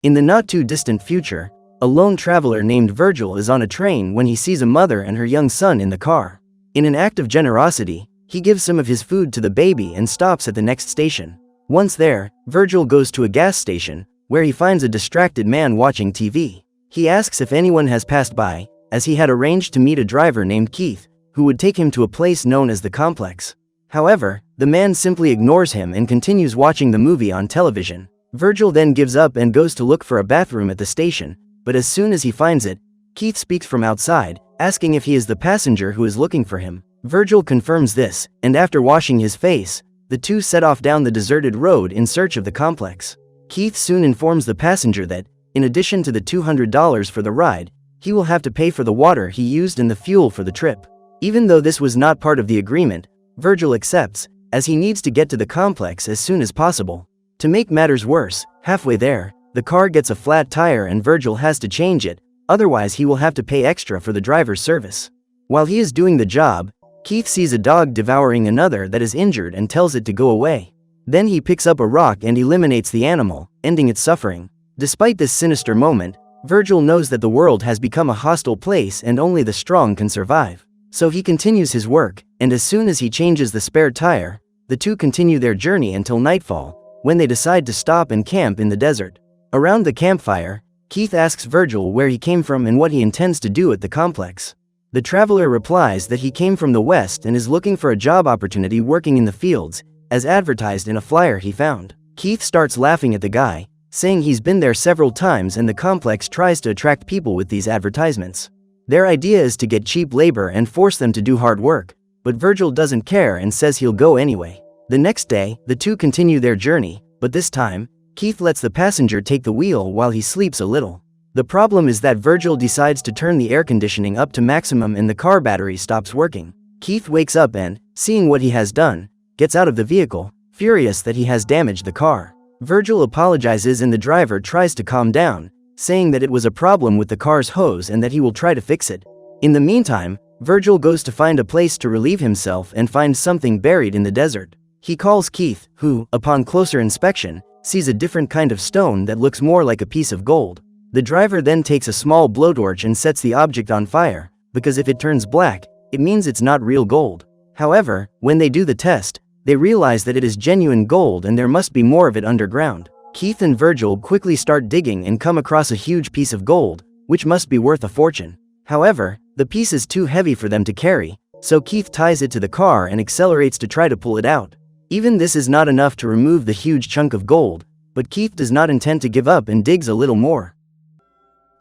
In the not-too-distant future, a lone traveler named Virgil is on a train when he sees a mother and her young son in the car. In an act of generosity, he gives some of his food to the baby and stops at the next station. Once there, Virgil goes to a gas station, where he finds a distracted man watching TV. He asks if anyone has passed by, as he had arranged to meet a driver named Keith, who would take him to a place known as the complex. However, the man simply ignores him and continues watching the movie on television. Virgil then gives up and goes to look for a bathroom at the station, but as soon as he finds it, Keith speaks from outside, asking if he is the passenger who is looking for him. Virgil confirms this, and after washing his face, the two set off down the deserted road in search of the complex. Keith soon informs the passenger that, in addition to the $200 for the ride, he will have to pay for the water he used and the fuel for the trip. Even though this was not part of the agreement, Virgil accepts, as he needs to get to the complex as soon as possible. To make matters worse, halfway there, the car gets a flat tire and Virgil has to change it, otherwise he will have to pay extra for the driver's service. While he is doing the job, Keith sees a dog devouring another that is injured and tells it to go away. Then he picks up a rock and eliminates the animal, ending its suffering. Despite this sinister moment, Virgil knows that the world has become a hostile place and only the strong can survive. So he continues his work, and as soon as he changes the spare tire, the two continue their journey until nightfall, when they decide to stop and camp in the desert. Around the campfire, Keith asks Virgil where he came from and what he intends to do at the complex. The traveler replies that he came from the west and is looking for a job opportunity working in the fields, as advertised in a flyer he found. Keith starts laughing at the guy, saying he's been there several times and the complex tries to attract people with these advertisements. Their idea is to get cheap labor and force them to do hard work, but Virgil doesn't care and says he'll go anyway. The next day, the two continue their journey, but this time, Keith lets the passenger take the wheel while he sleeps a little. The problem is that Virgil decides to turn the air conditioning up to maximum and the car battery stops working. Keith wakes up and, seeing what he has done, gets out of the vehicle, furious that he has damaged the car. Virgil apologizes and the driver tries to calm down, saying that it was a problem with the car's hose and that he will try to fix it. In the meantime, Virgil goes to find a place to relieve himself and finds something buried in the desert. He calls Keith, who, upon closer inspection, sees a different kind of stone that looks more like a piece of gold. The driver then takes a small blowtorch and sets the object on fire, because if it turns black, it means it's not real gold. However, when they do the test, they realize that it is genuine gold and there must be more of it underground. Keith and Virgil quickly start digging and come across a huge piece of gold, which must be worth a fortune. However, the piece is too heavy for them to carry, so Keith ties it to the car and accelerates to try to pull it out. Even this is not enough to remove the huge chunk of gold, but Keith does not intend to give up and digs a little more.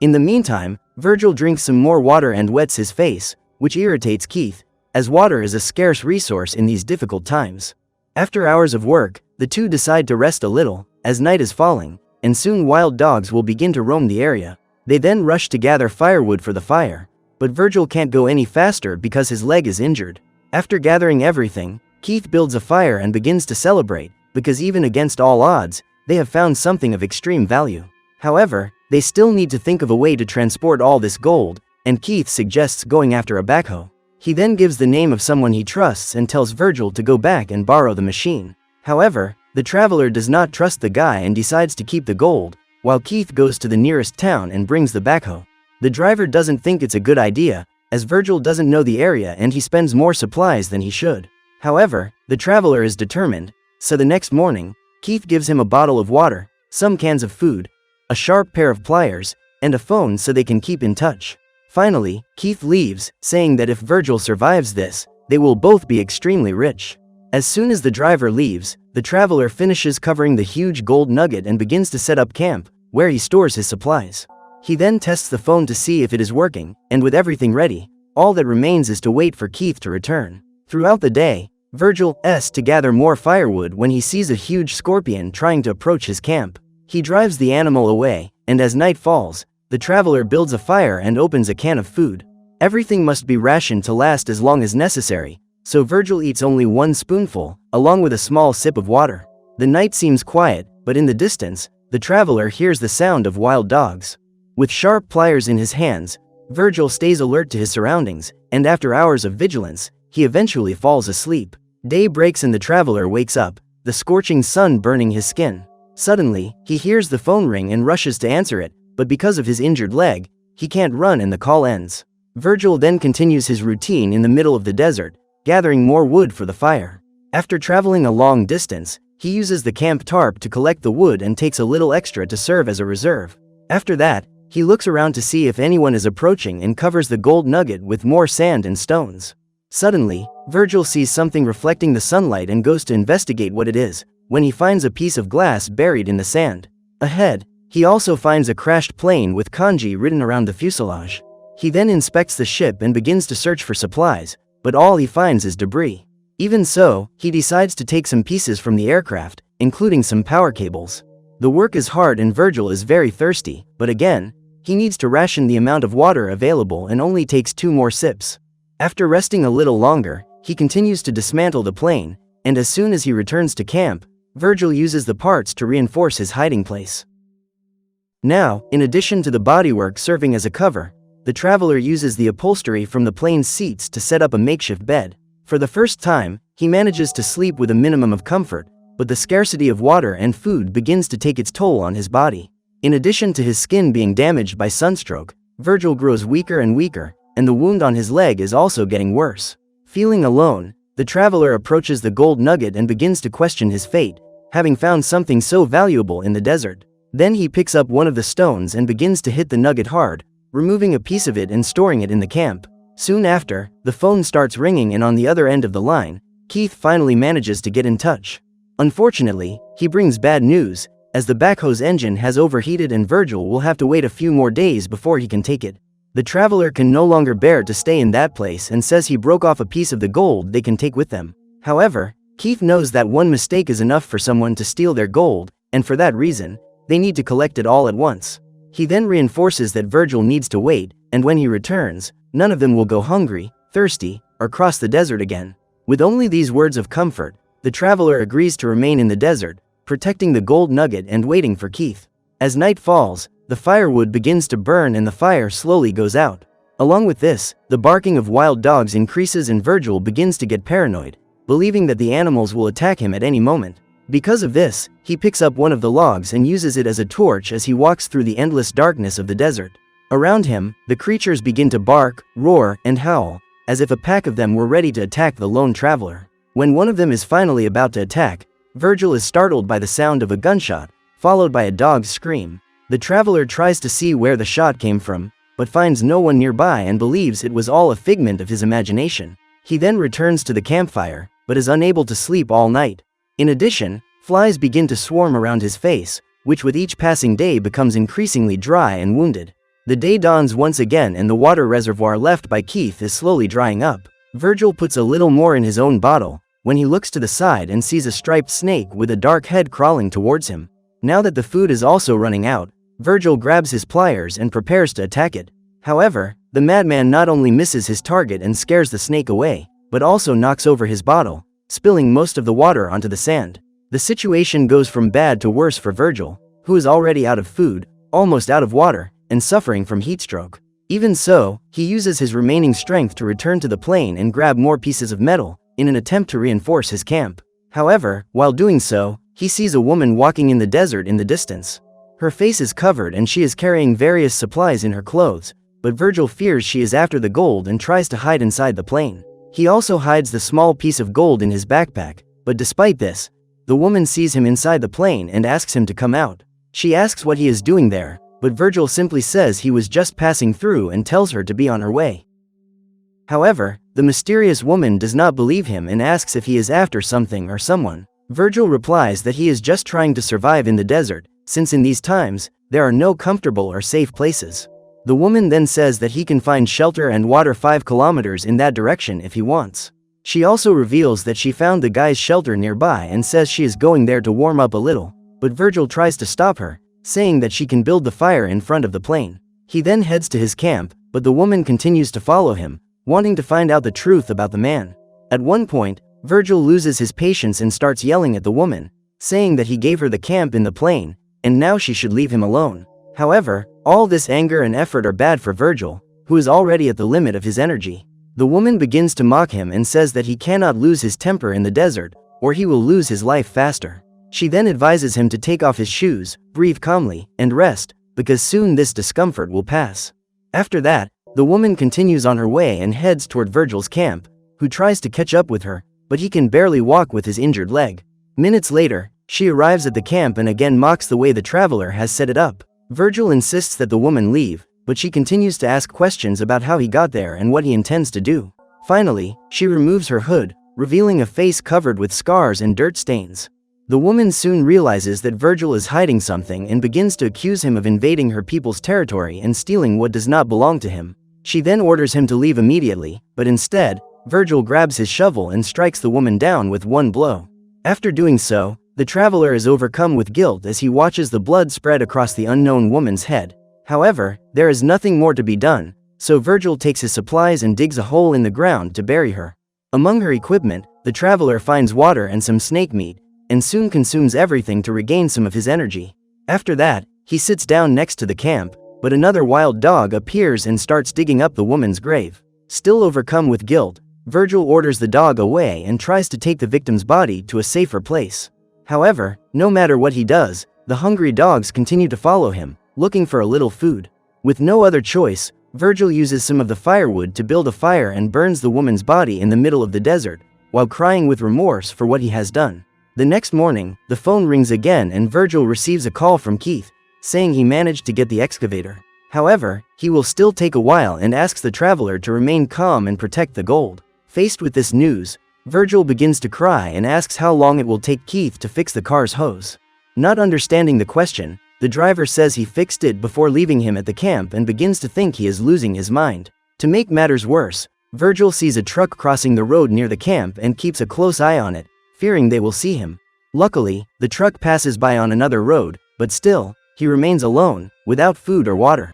In the meantime, Virgil drinks some more water and wets his face, which irritates Keith, as water is a scarce resource in these difficult times. After hours of work, the two decide to rest a little, as night is falling, and soon wild dogs will begin to roam the area. They then rush to gather firewood for the fire, but Virgil can't go any faster because his leg is injured. After gathering everything, Keith builds a fire and begins to celebrate, because even against all odds, they have found something of extreme value. However, they still need to think of a way to transport all this gold, and Keith suggests going after a backhoe. He then gives the name of someone he trusts and tells Virgil to go back and borrow the machine. However, the traveler does not trust the guy and decides to keep the gold, while Keith goes to the nearest town and brings the backhoe. The driver doesn't think it's a good idea, as Virgil doesn't know the area and he spends more supplies than he should. However, the traveler is determined, so the next morning, Keith gives him a bottle of water, some cans of food, a sharp pair of pliers, and a phone so they can keep in touch. Finally, Keith leaves, saying that if Virgil survives this, they will both be extremely rich. As soon as the driver leaves, the traveler finishes covering the huge gold nugget and begins to set up camp, where he stores his supplies. He then tests the phone to see if it is working, and with everything ready, all that remains is to wait for Keith to return. Throughout the day, Virgil asks to gather more firewood when he sees a huge scorpion trying to approach his camp. He drives the animal away, and as night falls, the traveler builds a fire and opens a can of food. Everything must be rationed to last as long as necessary, so Virgil eats only one spoonful, along with a small sip of water. The night seems quiet, but in the distance, the traveler hears the sound of wild dogs. With sharp pliers in his hands, Virgil stays alert to his surroundings, and after hours of vigilance, he eventually falls asleep. Day breaks and the traveler wakes up, the scorching sun burning his skin. Suddenly, he hears the phone ring and rushes to answer it, but because of his injured leg, he can't run and the call ends. Virgil then continues his routine in the middle of the desert, gathering more wood for the fire. After traveling a long distance, he uses the camp tarp to collect the wood and takes a little extra to serve as a reserve. After that, he looks around to see if anyone is approaching and covers the gold nugget with more sand and stones. Suddenly, Virgil sees something reflecting the sunlight and goes to investigate what it is, when he finds a piece of glass buried in the sand. Ahead, he also finds a crashed plane with kanji written around the fuselage. He then inspects the ship and begins to search for supplies, but all he finds is debris. Even so, he decides to take some pieces from the aircraft, including some power cables. The work is hard and Virgil is very thirsty, but again, he needs to ration the amount of water available and only takes 2 more sips. After resting a little longer, he continues to dismantle the plane, and as soon as he returns to camp, Virgil uses the parts to reinforce his hiding place. Now, in addition to the bodywork serving as a cover, the traveler uses the upholstery from the plane's seats to set up a makeshift bed. For the first time, he manages to sleep with a minimum of comfort, but the scarcity of water and food begins to take its toll on his body. In addition to his skin being damaged by sunstroke, Virgil grows weaker and weaker, and the wound on his leg is also getting worse. Feeling alone, the traveler approaches the gold nugget and begins to question his fate, having found something so valuable in the desert. Then he picks up one of the stones and begins to hit the nugget hard, removing a piece of it and storing it in the camp. Soon after, the phone starts ringing and on the other end of the line, Keith finally manages to get in touch. Unfortunately, he brings bad news, as the backhoe's engine has overheated and Virgil will have to wait a few more days before he can take it. The traveler can no longer bear to stay in that place and says he broke off a piece of the gold they can take with them. However, Keith knows that one mistake is enough for someone to steal their gold, and for that reason, they need to collect it all at once. He then reinforces that Virgil needs to wait, and when he returns, none of them will go hungry, thirsty, or cross the desert again. With only these words of comfort, the traveler agrees to remain in the desert, protecting the gold nugget and waiting for Keith. As night falls, the firewood begins to burn and the fire slowly goes out. Along with this, the barking of wild dogs increases and Virgil begins to get paranoid, believing that the animals will attack him at any moment. Because of this, he picks up one of the logs and uses it as a torch as he walks through the endless darkness of the desert. Around him, the creatures begin to bark, roar, and howl, as if a pack of them were ready to attack the lone traveler. When one of them is finally about to attack, Virgil is startled by the sound of a gunshot, followed by a dog's scream. The traveler tries to see where the shot came from, but finds no one nearby and believes it was all a figment of his imagination. He then returns to the campfire, but is unable to sleep all night. In addition, flies begin to swarm around his face, which with each passing day becomes increasingly dry and wounded. The day dawns once again and the water reservoir left by Keith is slowly drying up. Virgil puts a little more in his own bottle, when he looks to the side and sees a striped snake with a dark head crawling towards him. Now that the food is also running out, Virgil grabs his pliers and prepares to attack it. However, the madman not only misses his target and scares the snake away, but also knocks over his bottle, spilling most of the water onto the sand. The situation goes from bad to worse for Virgil, who is already out of food, almost out of water, and suffering from heatstroke. Even so, he uses his remaining strength to return to the plane and grab more pieces of metal, in an attempt to reinforce his camp. However, while doing so, he sees a woman walking in the desert in the distance. Her face is covered and she is carrying various supplies in her clothes, but Virgil fears she is after the gold and tries to hide inside the plane. He also hides the small piece of gold in his backpack, but despite this, the woman sees him inside the plane and asks him to come out. She asks what he is doing there, but Virgil simply says he was just passing through and tells her to be on her way. However, the mysterious woman does not believe him and asks if he is after something or someone. Virgil replies that he is just trying to survive in the desert, since in these times, there are no comfortable or safe places. The woman then says that he can find shelter and water 5 kilometers in that direction if he wants. She also reveals that she found the guy's shelter nearby and says she is going there to warm up a little, but Virgil tries to stop her, saying that she can build the fire in front of the plane. He then heads to his camp, but the woman continues to follow him, wanting to find out the truth about the man. At one point, Virgil loses his patience and starts yelling at the woman, saying that he gave her the camp in the plane, and now she should leave him alone. However, all this anger and effort are bad for Virgil, who is already at the limit of his energy. The woman begins to mock him and says that he cannot lose his temper in the desert, or he will lose his life faster. She then advises him to take off his shoes, breathe calmly, and rest, because soon this discomfort will pass. After that, the woman continues on her way and heads toward Virgil's camp, who tries to catch up with her, but he can barely walk with his injured leg. Minutes later, she arrives at the camp and again mocks the way the traveler has set it up. Virgil insists that the woman leave, but she continues to ask questions about how he got there and what he intends to do. Finally, she removes her hood, revealing a face covered with scars and dirt stains. The woman soon realizes that Virgil is hiding something and begins to accuse him of invading her people's territory and stealing what does not belong to him. She then orders him to leave immediately, but instead, Virgil grabs his shovel and strikes the woman down with one blow. After doing so, the traveler is overcome with guilt as he watches the blood spread across the unknown woman's head. However, there is nothing more to be done, so Virgil takes his supplies and digs a hole in the ground to bury her. Among her equipment, the traveler finds water and some snake meat, and soon consumes everything to regain some of his energy. After that, he sits down next to the camp, but another wild dog appears and starts digging up the woman's grave. Still overcome with guilt, Virgil orders the dog away and tries to take the victim's body to a safer place. However, no matter what he does, the hungry dogs continue to follow him, looking for a little food. With no other choice, Virgil uses some of the firewood to build a fire and burns the woman's body in the middle of the desert, while crying with remorse for what he has done. The next morning, the phone rings again and Virgil receives a call from Keith, saying he managed to get the excavator. However, he will still take a while and asks the traveler to remain calm and protect the gold. Faced with this news, Virgil begins to cry and asks how long it will take Keith to fix the car's hose. Not understanding the question, the driver says he fixed it before leaving him at the camp and begins to think he is losing his mind. To make matters worse, Virgil sees a truck crossing the road near the camp and keeps a close eye on it, fearing they will see him. Luckily, the truck passes by on another road, but still, he remains alone, without food or water.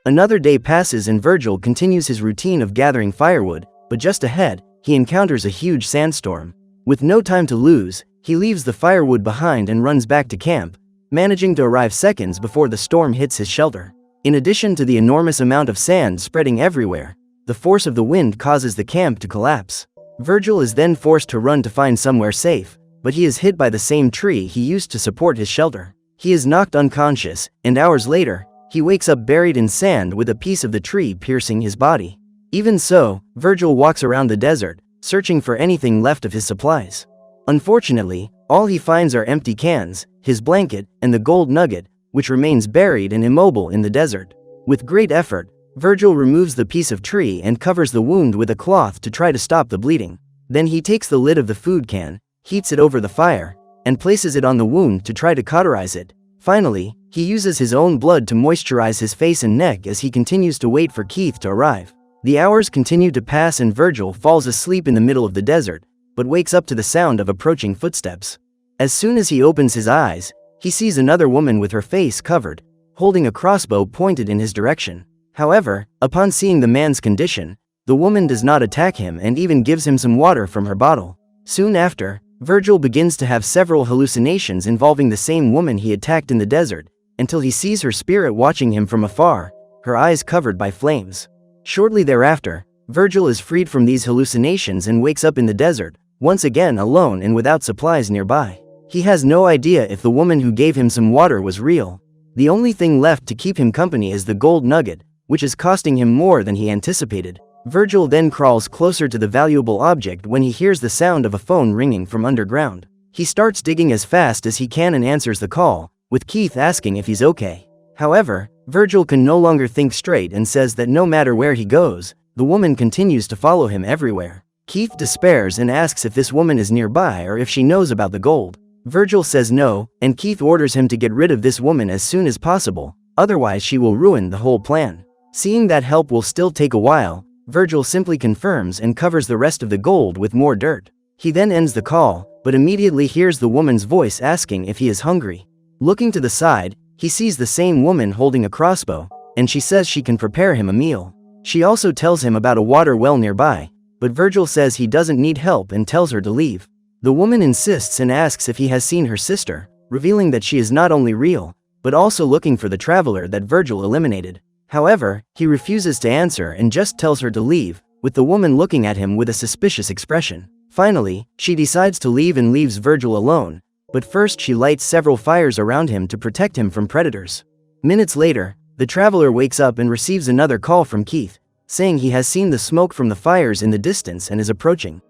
Another day passes and Virgil continues his routine of gathering firewood, but just ahead, he encounters a huge sandstorm. With no time to lose, he leaves the firewood behind and runs back to camp, managing to arrive seconds before the storm hits his shelter. In addition to the enormous amount of sand spreading everywhere, the force of the wind causes the camp to collapse. Virgil is then forced to run to find somewhere safe, but he is hit by the same tree he used to support his shelter. He is knocked unconscious, and hours later, he wakes up buried in sand with a piece of the tree piercing his body. Even so, Virgil walks around the desert, searching for anything left of his supplies. Unfortunately, all he finds are empty cans, his blanket, and the gold nugget, which remains buried and immobile in the desert. With great effort, Virgil removes the piece of tree and covers the wound with a cloth to try to stop the bleeding. Then he takes the lid of the food can, heats it over the fire, and places it on the wound to try to cauterize it. Finally, he uses his own blood to moisturize his face and neck as he continues to wait for Keith to arrive. The hours continue to pass and Virgil falls asleep in the middle of the desert, but wakes up to the sound of approaching footsteps. As soon as he opens his eyes, he sees another woman with her face covered, holding a crossbow pointed in his direction. However, upon seeing the man's condition, the woman does not attack him and even gives him some water from her bottle. Soon after, Virgil begins to have several hallucinations involving the same woman he attacked in the desert, until he sees her spirit watching him from afar, her eyes covered by flames. Shortly thereafter, Virgil is freed from these hallucinations and wakes up in the desert, once again alone and without supplies nearby. He has no idea if the woman who gave him some water was real. The only thing left to keep him company is the gold nugget, which is costing him more than he anticipated. Virgil then crawls closer to the valuable object when he hears the sound of a phone ringing from underground. He starts digging as fast as he can and answers the call, with Keith asking if he's okay. However, Virgil can no longer think straight and says that no matter where he goes, the woman continues to follow him everywhere. Keith despairs and asks if this woman is nearby or if she knows about the gold. Virgil says no, and Keith orders him to get rid of this woman as soon as possible, otherwise she will ruin the whole plan. Seeing that help will still take a while, Virgil simply confirms and covers the rest of the gold with more dirt. He then ends the call, but immediately hears the woman's voice asking if he is hungry. Looking to the side, he sees the same woman holding a crossbow, and she says she can prepare him a meal. She also tells him about a water well nearby, but Virgil says he doesn't need help and tells her to leave. The woman insists and asks if he has seen her sister, revealing that she is not only real, but also looking for the traveler that Virgil eliminated. However, he refuses to answer and just tells her to leave, with the woman looking at him with a suspicious expression. Finally, she decides to leave and leaves Virgil alone, But first she lights several fires around him to protect him from predators. Minutes later, the traveler wakes up and receives another call from Keith, saying he has seen the smoke from the fires in the distance and is approaching.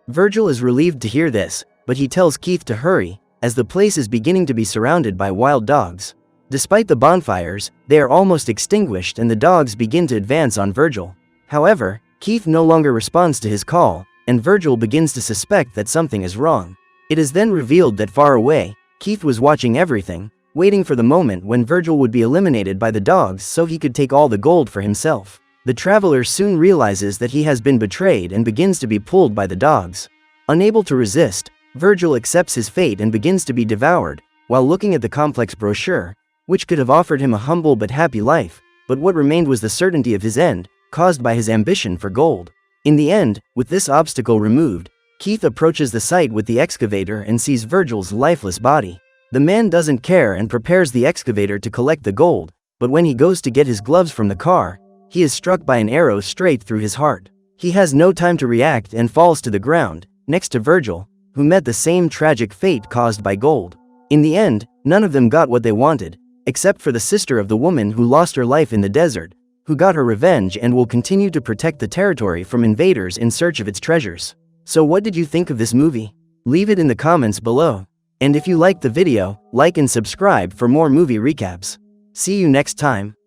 Virgil is relieved to hear this, but he tells Keith to hurry, as the place is beginning to be surrounded by wild dogs. Despite the bonfires, they are almost extinguished and the dogs begin to advance on Virgil. However, Keith no longer responds to his call, and Virgil begins to suspect that something is wrong. It is then revealed that far away, Keith was watching everything, waiting for the moment when Virgil would be eliminated by the dogs so he could take all the gold for himself. The traveler soon realizes that he has been betrayed and begins to be pulled by the dogs. Unable to resist, Virgil accepts his fate and begins to be devoured, while looking at the complex brochure, which could have offered him a humble but happy life, but what remained was the certainty of his end, caused by his ambition for gold. In the end, with this obstacle removed, Keith approaches the site with the excavator and sees Virgil's lifeless body. The man doesn't care and prepares the excavator to collect the gold, but when he goes to get his gloves from the car, he is struck by an arrow straight through his heart. He has no time to react and falls to the ground, next to Virgil, who met the same tragic fate caused by gold. In the end, none of them got what they wanted, except for the sister of the woman who lost her life in the desert, who got her revenge and will continue to protect the territory from invaders in search of its treasures. So what did you think of this movie? Leave it in the comments below. And if you liked the video, like and subscribe for more movie recaps. See you next time.